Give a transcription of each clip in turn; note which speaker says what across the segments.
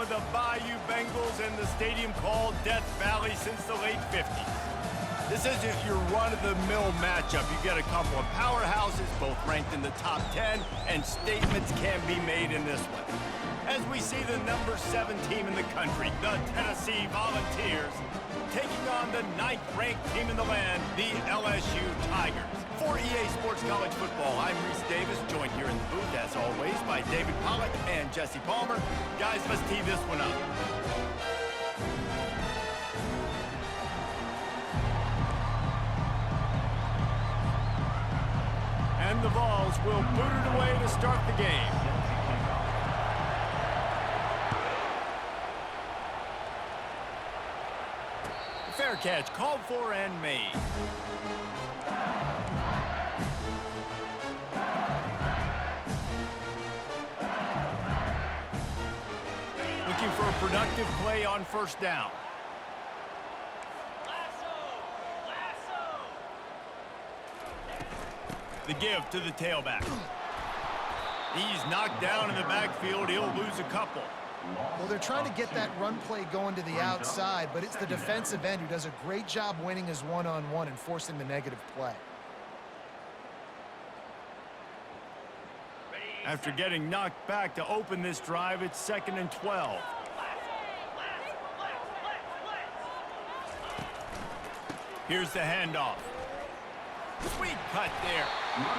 Speaker 1: the Bayou Bengals and the stadium called Death Valley since the late 50s. This isn't your run-of-the-mill matchup. You get a couple of powerhouses, both ranked in the top 10, and statements can be made in this one. As we see the number 7 team in the country, the Tennessee Volunteers, taking on the 9th-ranked team in the land, the LSU Tigers. For EA Sports College Football, I'm Reese Davis, joined here in the booth, as always, by David Pollack and Jesse Palmer. Guys, let's tee this one up. And the Vols will boot it away to start the game. Fair catch called for and made. Looking for a productive play on first down. The give to the tailback. He's knocked down in the backfield. He'll lose a couple.
Speaker 2: Well, they're trying to get that run play going to the outside, but it's the defensive end who does a great job winning his one-on-one and forcing the negative play.
Speaker 1: After getting knocked back to open this drive, it's 2nd and 12. Here's the handoff. Sweet cut there.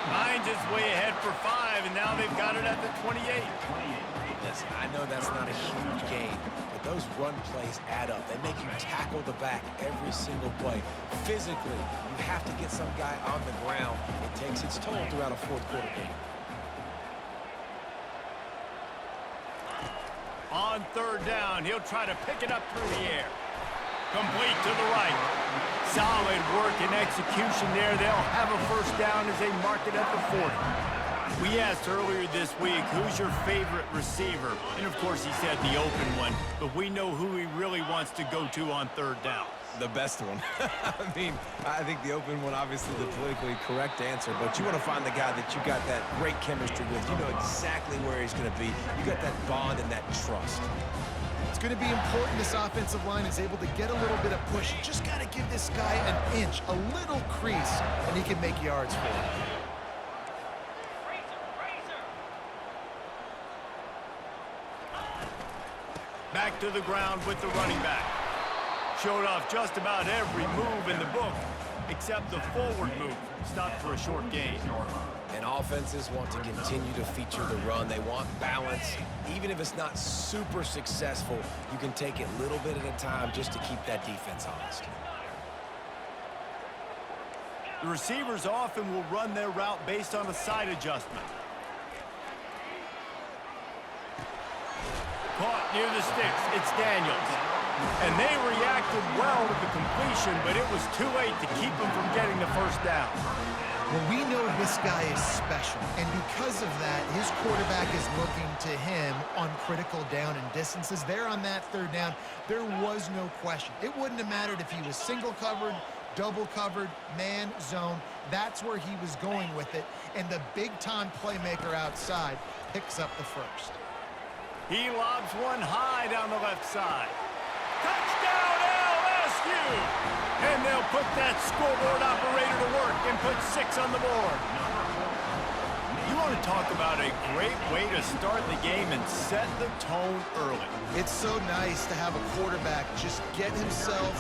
Speaker 1: Finds his way ahead for 5, and now they've got it at the 28.
Speaker 3: Listen, I know that's not a huge game, but those run plays add up. They make you tackle the back every single play. Physically, you have to get some guy on the ground. It takes its toll throughout a fourth-quarter game.
Speaker 1: On 3rd down, he'll try to pick it up through the air. Complete to the right. Solid work and execution there. They'll have a first down as they mark it at the 40. We asked earlier this week, who's your favorite receiver? And of course he said the open one, but we know who he really wants to go to on 3rd down.
Speaker 3: The best one. I mean, I think the open one, obviously the politically correct answer, but you want to find the guy that you got that great chemistry with. You know exactly where he's going to be. You got that bond and that trust.
Speaker 2: It's going to be important this offensive line is able to get a little bit of push. You just got to give this guy an inch, a little crease, and he can make yards for it.
Speaker 1: Back to the ground with the running back. Showed off just about every move in the book, except the forward move. Stopped for a short gain.
Speaker 3: And offenses want to continue to feature the run. They want balance. Even if it's not super successful, you can take it a little bit at a time just to keep that defense honest.
Speaker 1: The receivers often will run their route based on a side adjustment. Caught near the sticks, it's Daniels. And they reacted well to the completion, but it was too late to keep them from getting the first down.
Speaker 2: Well, we know this guy is special, and because of that, his quarterback is looking to him on critical down and distances. There on that 3rd down, there was no question. It wouldn't have mattered if he was single covered, double covered, man, zone. That's where he was going with it, and the big-time playmaker outside picks up the first.
Speaker 1: He lobs one high down the left side. Touchdown, LSU! And they'll put that scoreboard operator to work and put 6 on the board. You want to talk about a great way to start the game and set the tone early.
Speaker 2: It's so nice to have a quarterback just get himself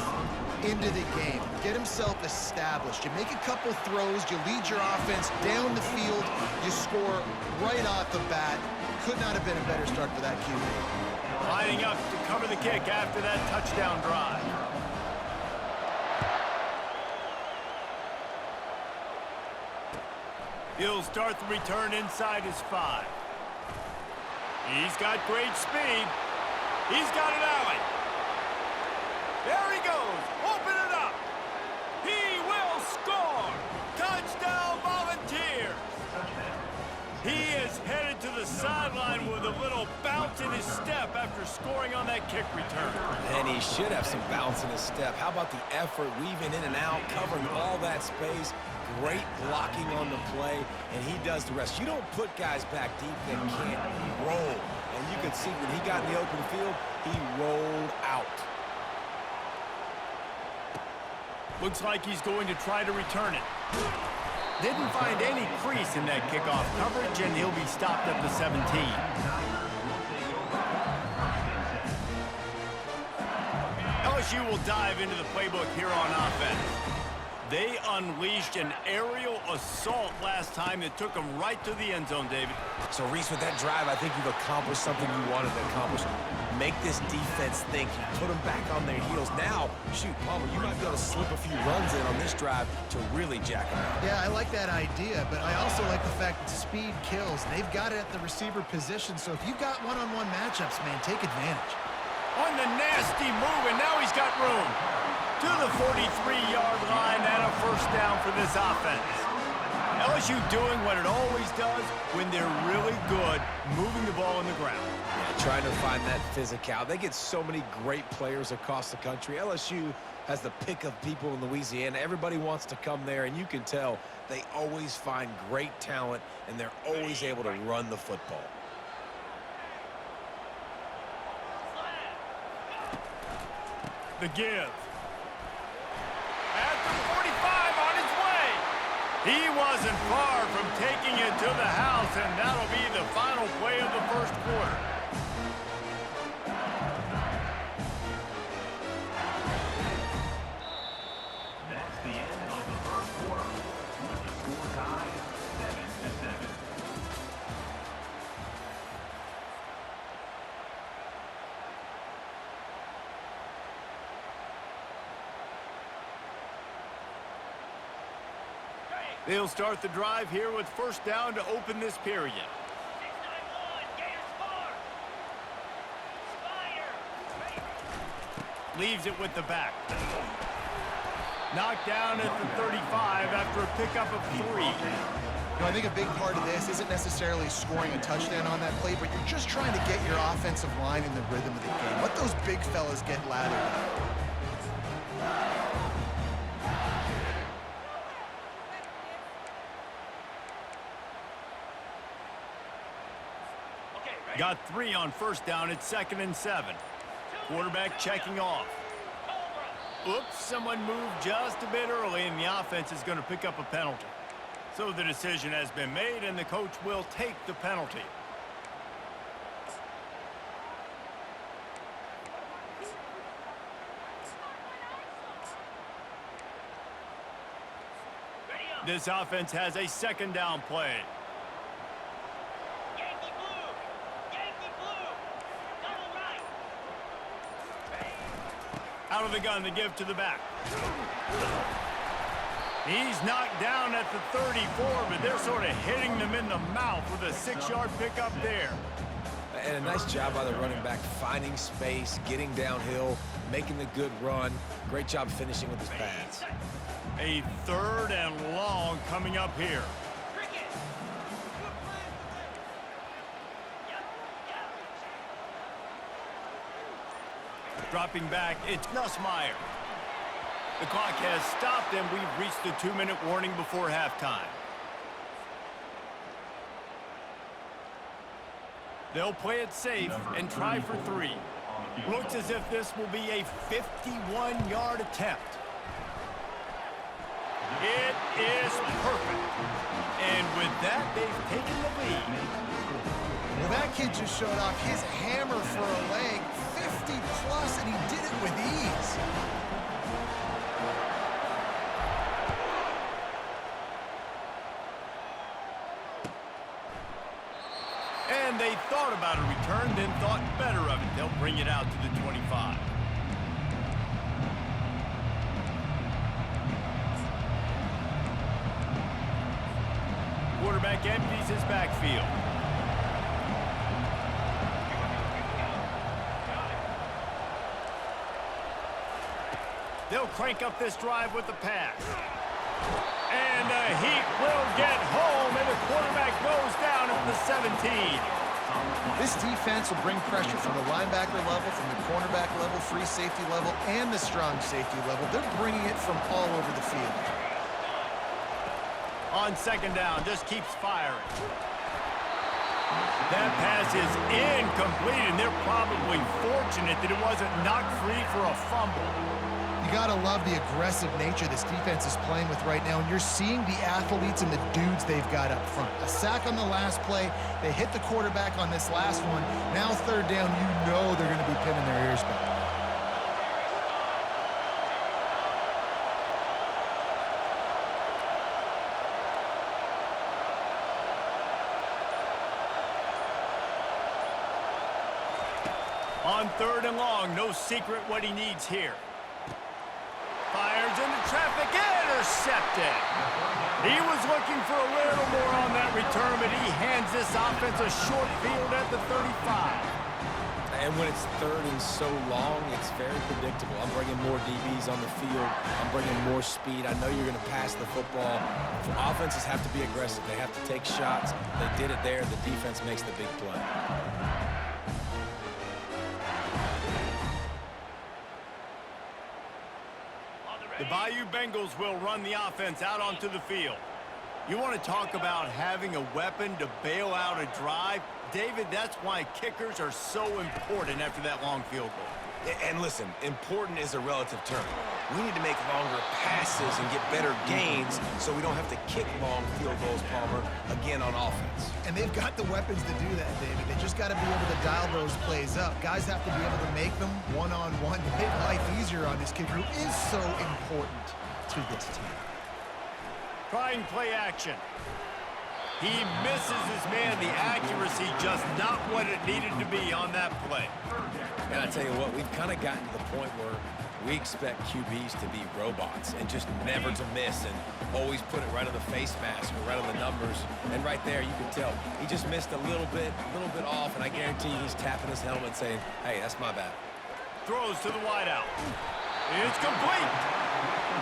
Speaker 2: into the game, get himself established. You make a couple throws, you lead your offense down the field, you score right off the bat. Could not have been a better start for that QB.
Speaker 1: Lining up to cover the kick after that touchdown drive. He'll start the return inside his 5. He's got great speed. He's got an alley. There he goes. Open it up. He will score. Touchdown, Volunteers. He is headed to the sideline with a little bounce in his step after scoring on that kick return.
Speaker 3: And he should have some bounce in his step. How about the effort, weaving in and out, covering all that space. Great blocking on the play, and he does the rest. You don't put guys back deep that can't roll. And you can see when he got in the open field, he rolled out.
Speaker 1: Looks like he's going to try to return it. Didn't find any crease in that kickoff coverage, and he'll be stopped at the 17. LSU will dive into the playbook here on offense. They unleashed an aerial assault last time that took them right to the end zone, David.
Speaker 3: So, Reese, with that drive, I think you've accomplished something you wanted to accomplish. Make this defense think. You put them back on their heels. Now, shoot, Palmer, you might be able to slip a few runs in on this drive to really jack them out.
Speaker 2: Yeah, I like that idea, but I also like the fact that speed kills. They've got it at the receiver position, so if you've got one-on-one matchups, man, take advantage.
Speaker 1: On the nasty move, and now he's got room. To the 43-yard line and a first down for this offense. LSU doing what it always does when they're really good, moving the ball on the ground.
Speaker 3: Yeah, trying to find that physical. They get so many great players across the country. LSU has the pick of people in Louisiana. Everybody wants to come there, and you can tell they always find great talent, and they're always able to run the football.
Speaker 1: The give. At the 45 on his way. He wasn't far from taking it to the house, and that'll be the final play of the first quarter.
Speaker 4: That's the end of the first quarter, with the score tied 7-7.
Speaker 1: They'll start the drive here with first down to open this period.
Speaker 4: 691, Gators score. Spire.
Speaker 1: Leaves it with the back. Knocked down at the 35 after a pickup of 3.
Speaker 2: You know, I think a big part of this isn't necessarily scoring a touchdown on that play, but you're just trying to get your offensive line in the rhythm of the game. Let those big fellas get lathered up.
Speaker 1: Got 3 on first down at 2nd and 7. Quarterback checking off. Oops, someone moved just a bit early, and the offense is going to pick up a penalty. So the decision has been made, and the coach will take the penalty. This offense has a second down play. Out of the gun to give to the back. He's knocked down at the 34, but they're sort of hitting them in the mouth with a 6-yard pickup there.
Speaker 3: And a nice job by the running back, finding space, getting downhill, making a good run. Great job finishing with his pads.
Speaker 1: A 3rd and long coming up here. Dropping back, it's Nussmeier. The clock has stopped, and we've reached the 2-minute warning before halftime. They'll play it safe and try for 3. Looks as if this will be a 51-yard attempt. It is perfect. And with that, they've taken the lead.
Speaker 2: Well, that kid just showed off his hammer for a leg, 50-plus, and he did it with ease.
Speaker 1: And they thought about a return, then thought better of it. They'll bring it out to the 25. Quarterback empties his backfield. They'll crank up this drive with the pass. And the Heat will get home, and the quarterback goes down at the 17.
Speaker 2: This defense will bring pressure from the linebacker level, from the cornerback level, free safety level, and the strong safety level. They're bringing it from all over the field.
Speaker 1: On 2nd down, just keeps firing. That pass is incomplete, and they're probably fortunate that it wasn't knocked free for a fumble.
Speaker 2: You got to love the aggressive nature this defense is playing with right now, and you're seeing the athletes and the dudes they've got up front. A sack on the last play. They hit the quarterback on this last one. Now third down, you know they're going to be pinning their ears back.
Speaker 1: On third and long, no secret what he needs here. Fires into traffic, intercepted. He was looking for a little more on that return, but he hands this offense a short field at the 35.
Speaker 3: And when it's third and so long, it's very predictable. I'm bringing more DBs on the field. I'm bringing more speed. I know you're going to pass the football. Offenses have to be aggressive. They have to take shots. They did it there. The defense makes the big play.
Speaker 1: The Bayou Bengals will run the offense out onto the field. You want to talk about having a weapon to bail out a drive? David, that's why kickers are so important after that long field goal.
Speaker 3: And listen, important is a relative term. We need to make longer passes and get better gains so we don't have to kick long field goals, Palmer, again on offense.
Speaker 2: And they've got the weapons to do that, David. They just got to be able to dial those plays up. Guys have to be able to make them one-on-one to make life easier on this kicker, who is so important to this team.
Speaker 1: Trying play action. He misses his man. The accuracy just not what it needed to be on that play.
Speaker 3: And I tell you what, we've kind of gotten to the point where we expect QBs to be robots and just never to miss and always put it right on the face mask or right on the numbers. And right there, you can tell he just missed a little bit off, and I guarantee he's tapping his helmet saying, hey, that's my bad.
Speaker 1: Throws to the wideout. It's complete.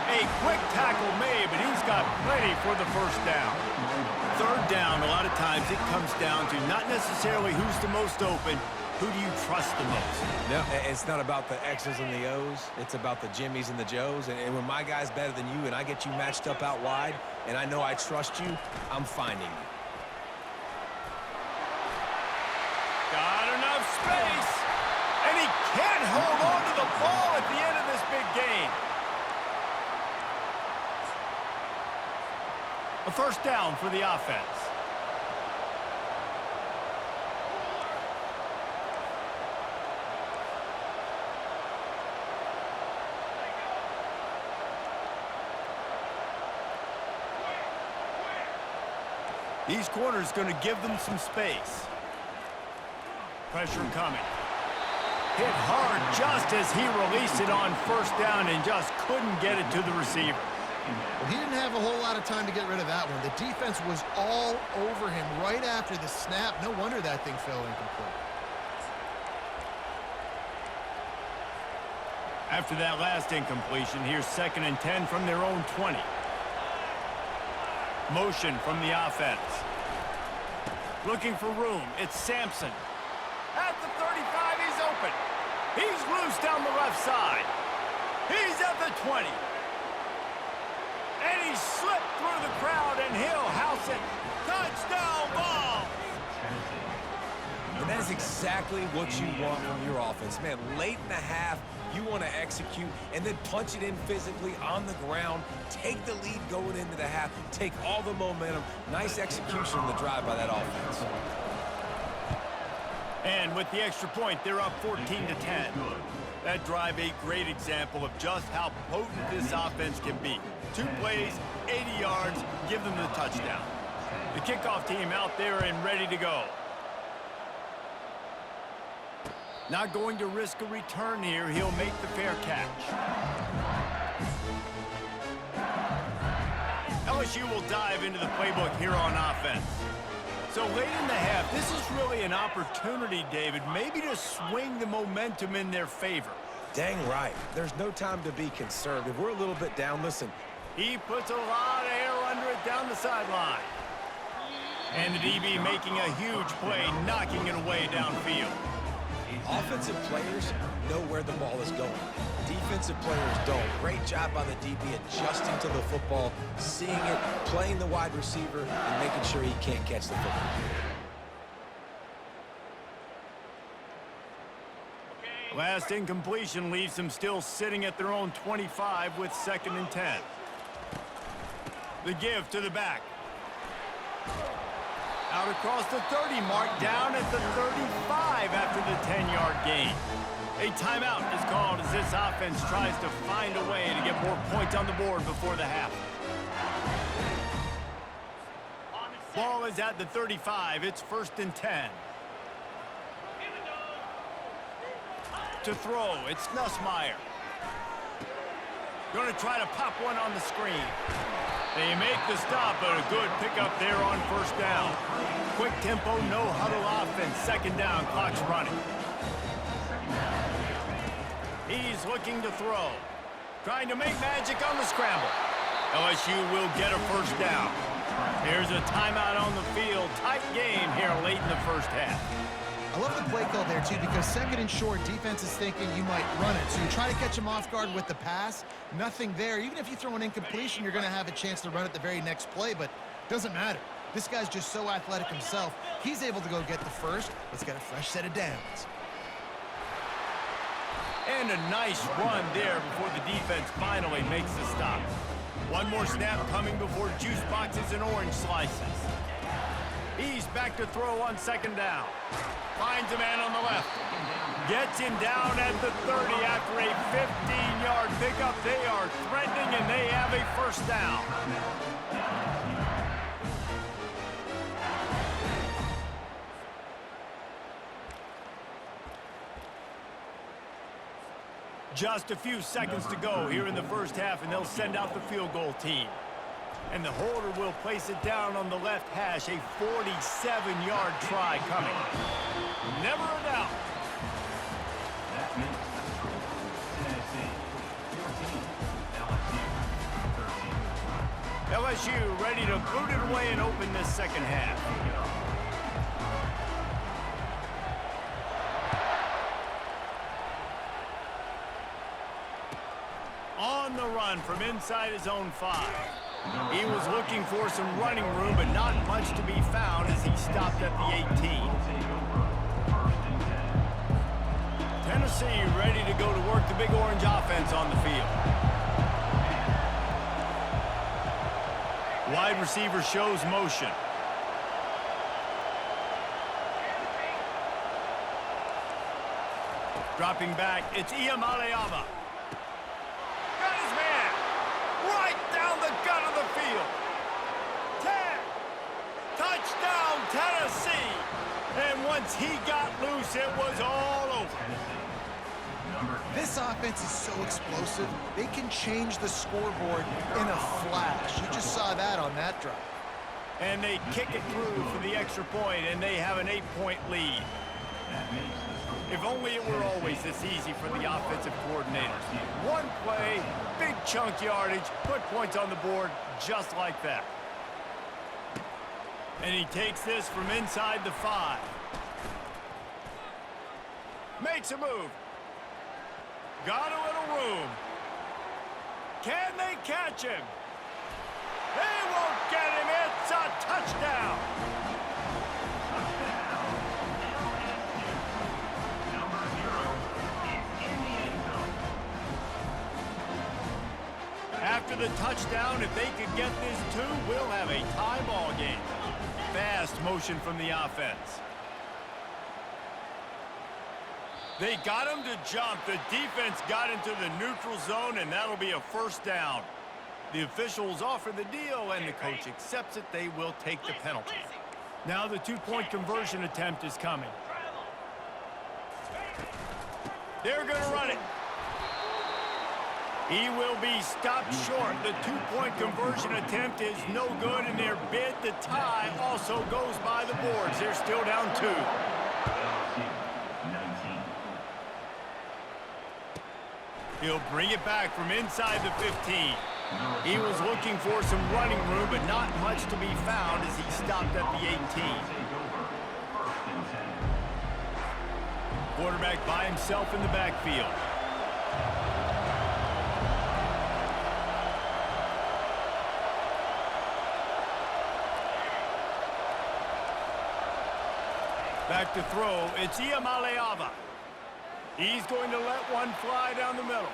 Speaker 1: A quick tackle made, but he's got plenty for the first down. Third down, a lot of times it comes down to not necessarily who's the most open, who do you trust the most?
Speaker 3: No, it's not about the X's and the O's. It's about the Jimmys and the Joes. And when my guy's better than you and I get you matched up out wide and I know I trust you, I'm finding you.
Speaker 1: Got enough space. And he can't hold on to the ball at the end of this big game. A first down for the offense. These corners going to give them some space. Pressure coming. Hit hard just as he released it on first down and just couldn't get it to the receiver.
Speaker 2: Well, he didn't have a whole lot of time to get rid of that one. The defense was all over him right after the snap. No wonder that thing fell incomplete.
Speaker 1: After that last incompletion, here's 2nd and 10 from their own 20. Motion from the offense. Looking for room. It's Sampson. At the 35, he's open. He's loose down the left side. He's at the 20. And he slipped through the crowd, and he'll house it. Touchdown ball!
Speaker 3: And that is exactly what you want from your offense. Man, late in the half, you want to execute and then punch it in physically on the ground, take the lead going into the half, take all the momentum. Nice execution on the drive by that offense.
Speaker 1: And with the extra point, they're up 14-10. That drive, a great example of just how potent this offense can be. 2 plays, 80 yards, give them the touchdown. The kickoff team out there and ready to go. Not going to risk a return here. He'll make the fair catch. LSU will dive into the playbook here on offense. So late in the half, this is really an opportunity, David, maybe to swing the momentum in their favor.
Speaker 3: Dang right. There's no time to be conservative. We're a little bit down. Listen.
Speaker 1: He puts a lot of air under it down the sideline. And the DB making a huge play, knocking it away downfield.
Speaker 3: Offensive players know where the ball is going. Defensive players don't. Great job by the DB adjusting to the football, seeing it, playing the wide receiver, and making sure he can't catch the football.
Speaker 1: Last incompletion leaves them still sitting at their own 25 with 2nd and 10. The give to the back. Out across the 30 mark, down at the 35 after the 10-yard gain. A timeout is called as this offense tries to find a way to get more points on the board before the half. Ball is at the 35. It's 1st and 10. To throw, it's Nussmeier. Going to try to pop one on the screen. They make the stop, but a good pickup there on 1st down. Quick tempo, no huddle offense. 2nd down, clock's running. He's looking to throw. Trying to make magic on the scramble. LSU will get a 1st down. Here's a timeout on the field. Tight game here late in the 1st half.
Speaker 2: I love the play call there, too, because 2nd and short, defense is thinking you might run it. So you try to catch him off guard with the pass. Nothing there. Even if you throw an incompletion, you're going to have a chance to run it the very next play, but doesn't matter. This guy's just so athletic himself. He's able to go get the 1st. Let's get a fresh set of downs.
Speaker 1: And a nice run there before the defense finally makes the stop. One more snap coming before juice boxes and orange slices. He's back to throw on 2nd down. Finds a man on the left. Gets him down at the 30 after a 15-yard pickup. They are threatening, and they have a 1st down. Just a few seconds to go here in the 1st half, and they'll send out the field goal team. And the holder will place it down on the left hash. A 47-yard try coming. Never a doubt.
Speaker 4: That makes the score. Tennessee 14, LSU 13.
Speaker 1: LSU ready to boot it away and open this 2nd half. On the run from inside his own 5. He was looking for some running room, but not much to be found as he stopped at the 18. Tennessee ready to go to work the Big Orange offense on the field. Wide receiver shows motion. Dropping back, it's Iamaleava. Got his man right down the gut of the field. 10. Touchdown, Tennessee. And once he got loose, it was all over.
Speaker 2: This offense is so explosive, they can change the scoreboard in a flash. You just saw that on that drive.
Speaker 1: And they kick it through for the extra point, and they have an 8-point lead. If only it were always this easy for the offensive coordinators. One play, big chunk yardage, put points on the board just like that. And he takes this from inside the 5. Makes a move. Got a little room. Can they catch him? They won't get him. It's a touchdown. After the touchdown, if they could get this 2, we'll have a tie ball game. Fast motion from the offense. They got him to jump. The defense got into the neutral zone, and that'll be a 1st down. The officials offer the deal, and the coach accepts it. They will take the penalty. Now the 2-point conversion attempt is coming. They're going to run it. He will be stopped short. The 2-point conversion attempt is no good, and their bid to tie also goes by the boards. They're still down 2. He'll bring it back from inside the 15. He was looking for some running room, but not much to be found as he stopped at the 18. Quarterback by himself in the backfield. Back to throw, it's Iamaleava. He's going to let one fly down the middle.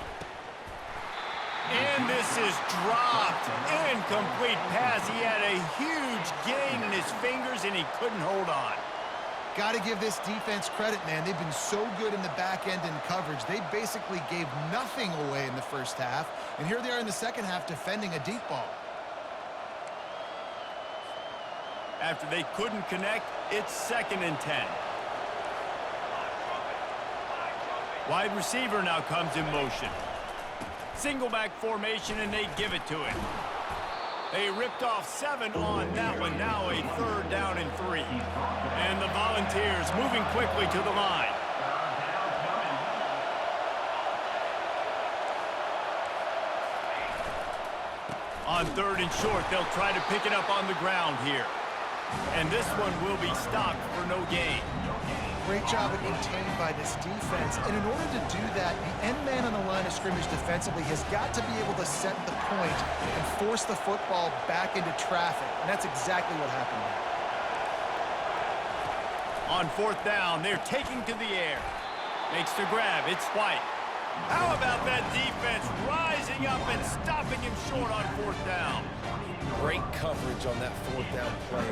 Speaker 1: And this is dropped. Incomplete pass. He had a huge gain in his fingers, and he couldn't hold on.
Speaker 2: Got to give this defense credit, man. They've been so good in the back end in coverage. They basically gave nothing away in the first half, and here they are in the second half defending a deep ball.
Speaker 1: After they couldn't connect, it's 2nd and 10. Wide receiver now comes in motion. Single back formation, and they give it to him. They ripped off 7 on that one. Now a 3rd down and 3. And the Volunteers moving quickly to the line. On 3rd and short, they'll try to pick it up on the ground here. And this one will be stopped for no gain.
Speaker 2: Great job at contained by this defense. And in order to do that, the end man on the line of scrimmage defensively has got to be able to set the point and force the football back into traffic. And that's exactly what happened there.
Speaker 1: On 4th down, they're taking to the air. Makes the grab. It's White. How about that defense rising up and stopping him short on 4th down?
Speaker 3: Great coverage on that 4th down play.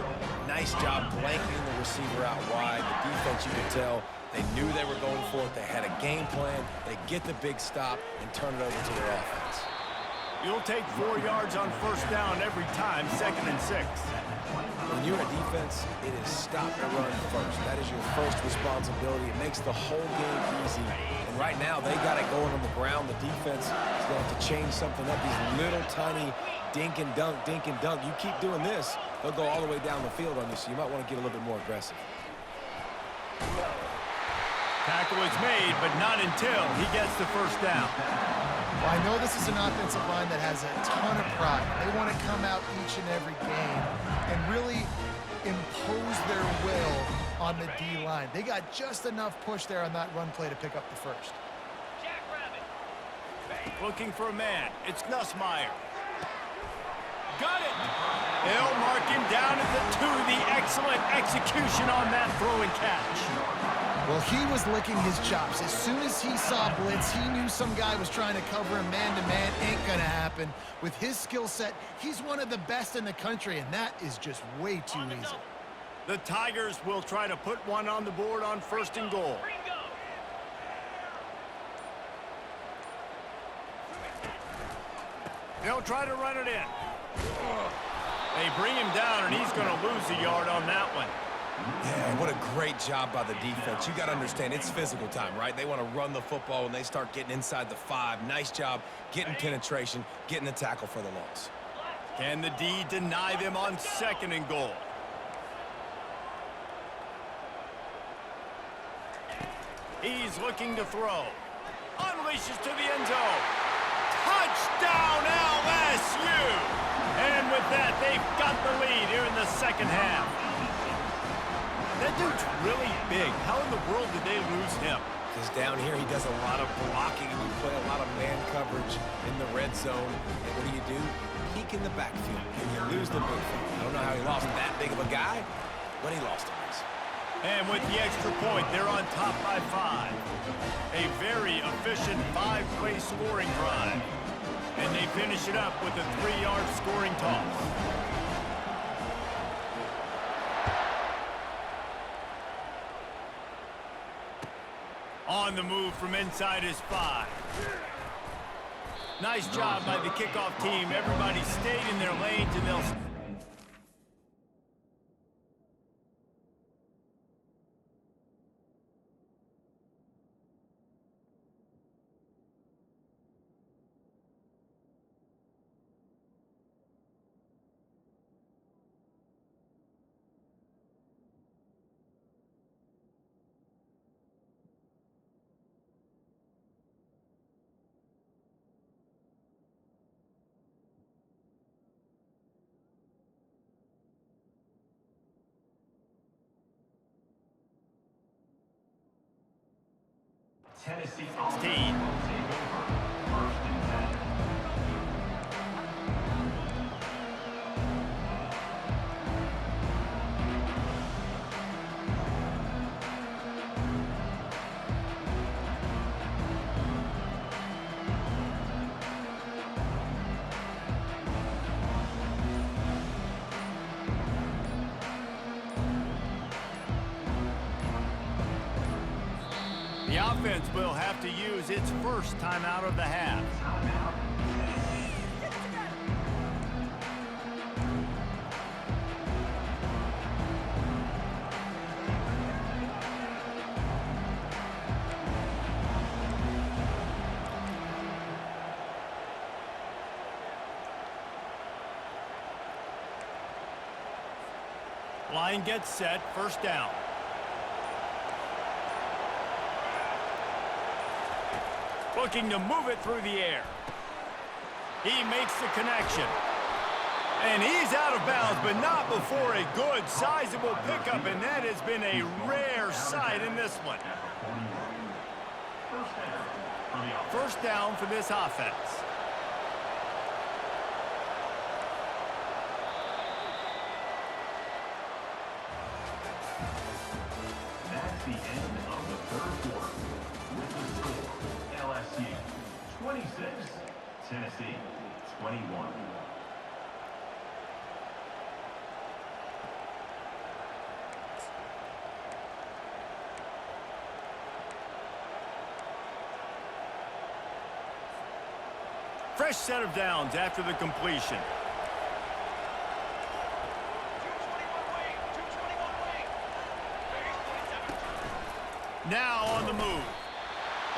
Speaker 3: Nice job blanking the receiver out wide. The defense, you could tell, they knew they were going for it. They had a game plan. They get the big stop and turn it over to their offense.
Speaker 1: You'll take 4 yards on 1st down every time, 2nd and 6.
Speaker 3: When you're a defense, it is stop and run first. That is your first responsibility. It makes the whole game easy. And right now, they got it going on the ground. The defense is going to have to change something up. These little tiny dink and dunk, dink and dunk. You keep doing this, they'll go all the way down the field on you, so you might want to get a little bit more aggressive.
Speaker 1: Tackle is made, but not until he gets the 1st down.
Speaker 2: Well, I know this is an offensive line that has a ton of pride. They want to come out each and every game and really impose their will on the D-line. They got just enough push there on that run play to pick up the 1st.
Speaker 1: Looking for a man. It's Nussmeier. Got it. They'll mark him down at the 2. The excellent execution on that throw and catch.
Speaker 2: Well, he was licking his chops. As soon as he saw blitz, he knew some guy was trying to cover him man-to-man. Ain't gonna happen. With his skill set, he's one of the best in the country, and that is just way too easy.
Speaker 1: The Tigers will try to put one on the board on 1st and goal. They'll try to run it in. They bring him down, and he's going to lose a yard on that one.
Speaker 3: Yeah, what a great job by the defense. You got to understand, it's physical time, right? They want to run the football when they start getting inside the 5. Nice job getting penetration, getting the tackle for the loss.
Speaker 1: Can the D deny them on 2nd and goal? He's looking to throw. Unleashes to the end zone. Touchdown, LSU! And with that, they've got the lead here in the 2nd half. That dude's really big. How in the world did they lose him?
Speaker 3: Because down here, he does a lot of blocking, and you play a lot of man coverage in the red zone. And what do? Peek in the backfield, and you lose the big one. I don't know how he lost that big of a guy, but he lost him.
Speaker 1: And with the extra point, they're on top by 5. A very efficient 5-play scoring drive. And they finish it up with a 3-yard scoring toss. On the move from inside his 5. Nice job by the kickoff team. Everybody stayed in their lanes, and they'll...
Speaker 4: Tennessee
Speaker 1: 16. The offense will have to use its first timeout of the half. Line gets set, first down. Looking to move it through the air. He makes the connection. And he's out of bounds, but not before a good, sizable pickup, and that has been a rare sight in this one. First down for this offense.
Speaker 4: That's the end of the third quarter. With the score, LSU 26, Tennessee 21.
Speaker 1: Fresh set of downs after the completion. Now on the move.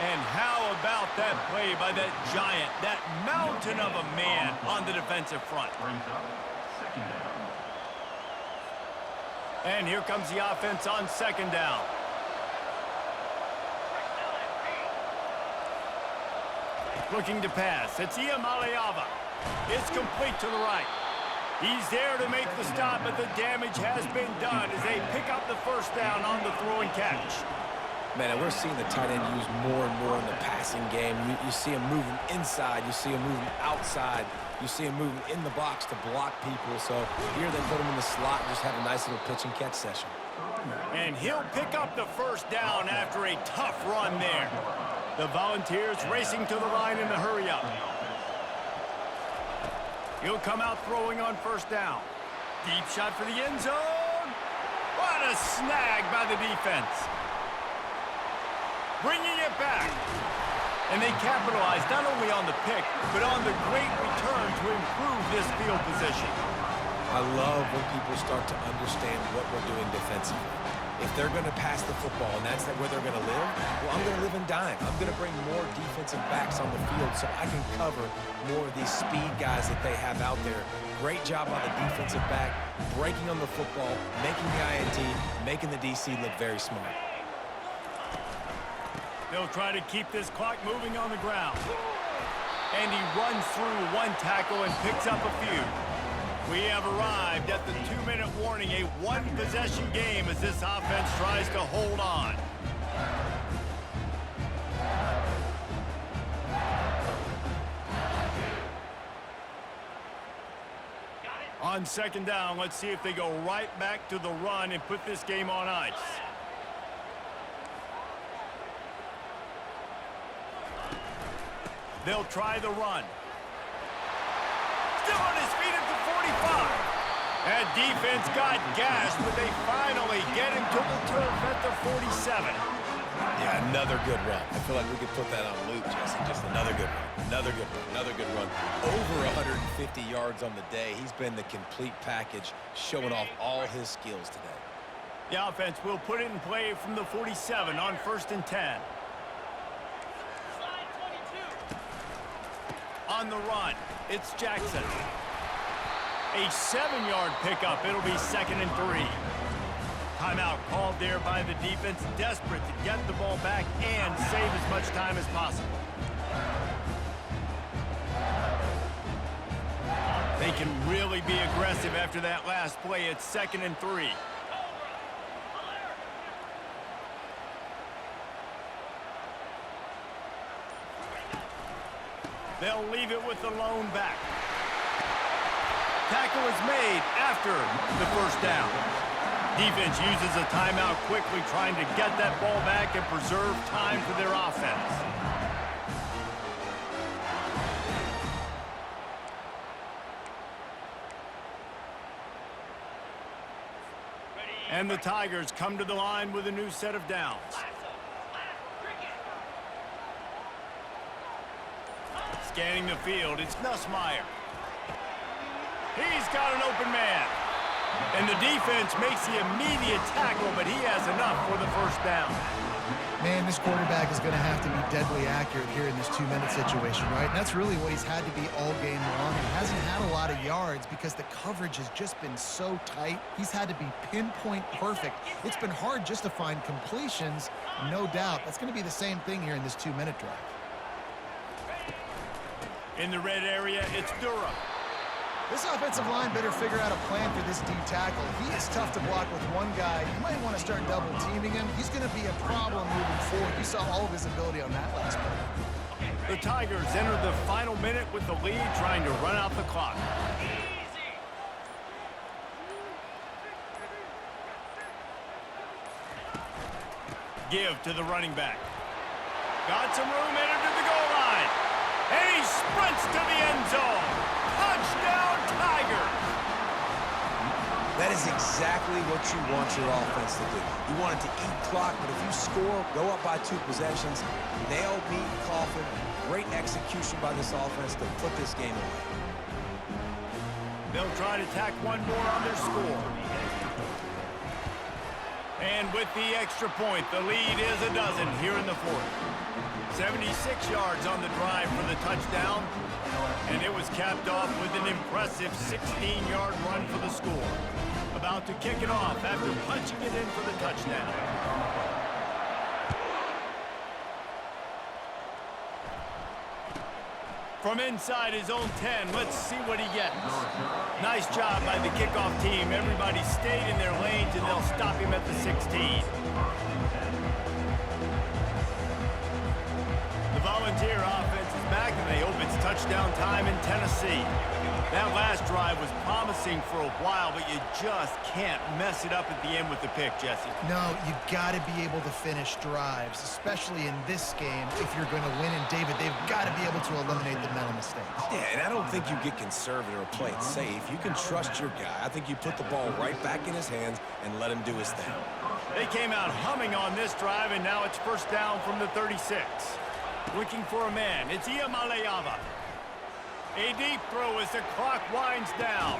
Speaker 1: And how about that play by that giant, that mountain of a man on the defensive front?
Speaker 4: Brings up second down.
Speaker 1: And here comes the offense on second down. Looking to pass. It's Iamaleava. It's complete to the right. He's there to make the stop, but the damage has been done as they pick up the first down on the throw and catch.
Speaker 3: Man, and we're seeing the tight end used more and more in the passing game. You see him moving inside. You see him moving outside. You see him moving in the box to block people. So here they put him in the slot and just have a nice little pitch and catch session.
Speaker 1: And he'll pick up the first down after a tough run there. The Volunteers racing to the line in the hurry-up. He'll come out throwing on first down. Deep shot for the end zone. What a snag by the defense. Bringing it back. And they capitalize not only on the pick, but on the great return to improve this field position.
Speaker 3: I love when people start to understand what we're doing defensively. If they're going to pass the football and that's where they're going to live, well, I'm going to live and dime. I'm going to bring more defensive backs on the field so I can cover more of these speed guys that they have out there. Great job on the defensive back, breaking on the football, making the INT, making the DC look very smart.
Speaker 1: They'll try to keep this clock moving on the ground. And he runs through one tackle and picks up a few. We have arrived at the 2-minute warning, a one-possession game as this offense tries to hold on. On second down, let's see if they go right back to the run and put this game on ice. They'll try the run. Still on his feet at the 45. That defense got gashed, but they finally get him to the turf at the 47.
Speaker 3: Yeah, another good run. I feel like we could put that on loop, Jesse. Just another good run. Another good run. Another good run. Over 150 yards on the day. He's been the complete package, showing off all his skills today.
Speaker 1: The offense will put it in play from the 47 on 1st and 10. On the run, it's Jackson. A 7-yard pickup. It'll be 2nd and 3. Timeout called there by the defense, desperate to get the ball back and save as much time as possible. They can really be aggressive after that last play. It's 2nd and 3. They'll leave it with the lone back. Tackle is made after the first down. Defense uses a timeout quickly, trying to get that ball back and preserve time for their offense. And the Tigers come to the line with a new set of downs. Scanning the field, it's Nussmeier. He's got an open man. And the defense makes the immediate tackle, but he has enough for the first down.
Speaker 2: Man, this quarterback is going to have to be deadly accurate here in this 2-minute situation, right? And that's really what he's had to be all game long. He hasn't had a lot of yards because the coverage has just been so tight. He's had to be pinpoint perfect. It's been hard just to find completions, no doubt. That's going to be the same thing here in this 2-minute drive.
Speaker 1: In the red area, it's Dura.
Speaker 2: This offensive line better figure out a plan for this D tackle. He is tough to block with one guy. You might want to start double teaming him. He's going to be a problem moving forward. You saw all of his ability on that last play.
Speaker 1: The Tigers enter the final minute with the lead, trying to run out the clock. Give to the running back. Got some room, entered to the goal line. And he sprints to the end zone. Touchdown, Tigers!
Speaker 3: That is exactly what you want your offense to do. You want it to eat clock, but if you score, go up by 2 possessions, nail, beat, coffin. Great execution by this offense to put this game away.
Speaker 1: They'll try to tack one more on their score. And with the extra point, the lead is a dozen here in the fourth. 76 yards on the drive for the touchdown, and it was capped off with an impressive 16-yard run for the score. About to kick it off after punching it in for the touchdown. From inside his own 10, let's see what he gets. Nice job by the kickoff team. Everybody stayed in their lanes, and they'll stop him at the 16. Volunteer offense is back, and they hope it's touchdown time in Tennessee. That last drive was promising for a while, but you just can't mess it up at the end with the pick, Jesse.
Speaker 2: No, you got to be able to finish drives, especially in this game. If you're going to win, and David, they've got to be able to eliminate the mental mistakes.
Speaker 3: Yeah, and I don't think you get conservative or play it safe. You can trust your guy. I think you put the ball right back in his hands and let him do his thing.
Speaker 1: They came out humming on this drive, and now it's first down from the 36. Looking for a man. It's Iamaleava. A deep throw as the clock winds down.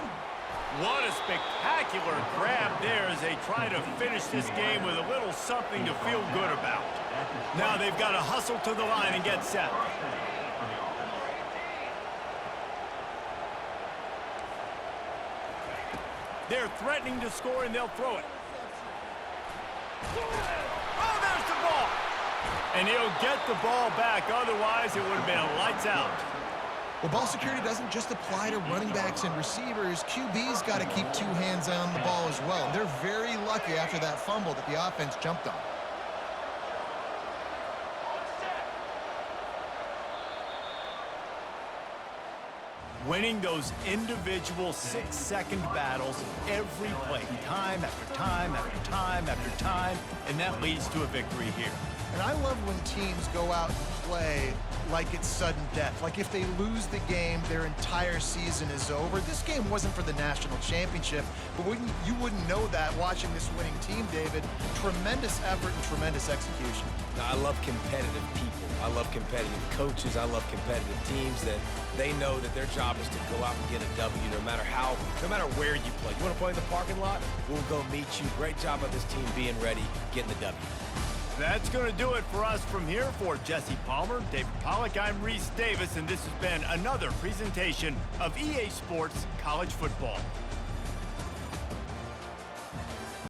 Speaker 1: What a spectacular grab there as they try to finish this game with a little something to feel good about. Now they've got to hustle to the line and get set. They're threatening to score, and they'll throw it. Oh, there's the ball. And he'll get the ball back. Otherwise, it would have been lights out.
Speaker 2: Well, ball security doesn't just apply to running backs and receivers. QB's got to keep 2 hands on the ball as well. They're very lucky after that fumble that the offense jumped on.
Speaker 1: Winning those individual 6-second battles every play, time after time after time after time, and that leads to a victory here.
Speaker 2: And I love when teams go out and play like it's sudden death. Like if they lose the game, their entire season is over. This game wasn't for the national championship, but you wouldn't know that watching this winning team, David. Tremendous effort and tremendous execution.
Speaker 3: Now, I love competitive people. I love competitive coaches. I love competitive teams that they know that their job is to go out and get a W no matter where you play. You want to play in the parking lot? We'll go meet you. Great job by this team being ready, getting the W.
Speaker 1: That's going to do it for us from here. For Jesse Palmer, David Pollack, I'm Reese Davis, and this has been another presentation of EA Sports College Football.